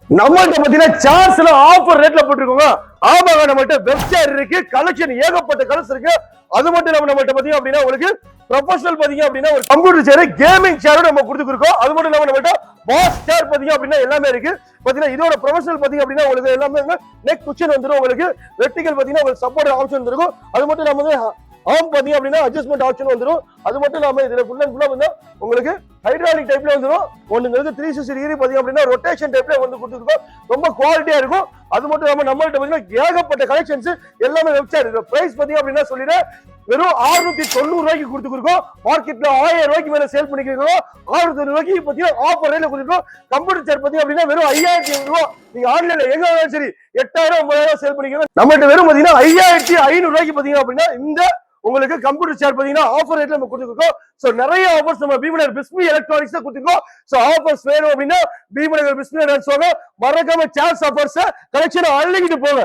நம்மள்ட்ட பாத்தீங்கன்னா சார்ஸ்ல ஆஃபர் ரேட்ல போட்டுருக்கோங்க. ஆமாங்க, நம்மள்ட்ட வெப் சேர் இருக்கு, கலெக்ஷன் ஏகப்பட்ட கலர்ஸ் இருக்கு. அது மட்டும் இல்லாம நம்மள்ட்ட பாத்தீங்க அப்படின்னா உங்களுக்கு ப்ரொஃபஷனல் பாத்தீங்க அப்படின்னா ஒரு கம்ப்யூட்டர் சேர், கேமிங் சேரும் நம்ம கொடுத்துருக்கோம். அது மட்டும் இல்லாம நம்மள்ட்ட பாஸ் சேர் பாத்தீங்க அப்படின்னா எல்லாமே இருக்கு. பாத்தீங்கன்னா இதோட ப்ரொஃபஷனல் பாத்தீங்க அப்படின்னா உங்களுக்கு எல்லாமே நெக் குஷன் வந்துடும். உங்களுக்கு வெர்டிகல் பாத்தீங்கன்னா உங்களுக்கு சப்போர்ட் ஆப்ஷன் இருக்கும். அது மட்டும் இல்லாம ஆம் பாத்தீங்க அப்படின்னா அட்ஜஸ்ட்மெண்ட் ஆப்ஷன் வந்துடும். அது மட்டும் இல்லாம இதுல ஃபுல் அண்ட் ஃபுல்லா வந்து உங்களுக்கு ஹைட்ராலிக் டைப்ல வந்துடும். ஒண்ணுங்களுக்கு 360 டிகிரி பாத்தீங்க அப்படின்னா ரொட்டேஷன் டைப்ல வந்து கொடுத்துருக்கோம். ரொம்ப குவாலிட்டியா இருக்கும். அது மட்டும் இல்லாம நம்மள்ட்ட பாத்தீங்கன்னா ஏகப்பட்ட கலெக்ஷன்ஸ் எல்லாமே வெப்சைட். பிரைஸ் பாத்தீங்க அப்படின்னா சொல்லிடுறேன், வெறும் 690 ரூபாய்க்கு கொடுத்துருக்கோம். மார்க்கெட்ல 1000 ரூபாய்க்கு மேல சேல் பண்ணிக்கிறோம். 690 ரூபாய்க்கு பாத்தீங்கன்னா ஆஃபர் ரேட்ல கொடுத்துருக்கோம். கம்ப்யூட்டர் சேர் பாத்தீங்க அப்படின்னா வெறும் 5500 ரூபாய். நீங்க ஆன்லைன்ல எங்க வேணாலும் சரி 8000 9000 சேல் பண்ணிக்கிறோம். நம்மள்ட்ட வெறும் பாத்தீங்கன்னா 5500 ரூபாய்க்கு பாத்தீங்க அப்படின்னா இந்த உங்களுக்கு கம்ப்யூட்டர் சேர் பாத்தீங்கன்னா ஆஃபர் ரேட்ல நம்ம கொடுத்துருக்கோம். சோ நிறைய ஆஃபர்ஸ் நம்ம பீமநகர் பிஸ்மி எலக்ட்ரானிக்ஸ் கொடுத்துருக்கோம். சோ ஆஃபர்ஸ் வேணும் அப்படின்னா பீமநகர் பிஸ்மி வாங்க, மறக்காம சேர்ஸ் ஆஃபர்ஸ் கலெக்ஷன் அள்ளிக்கிட்டு போங்க.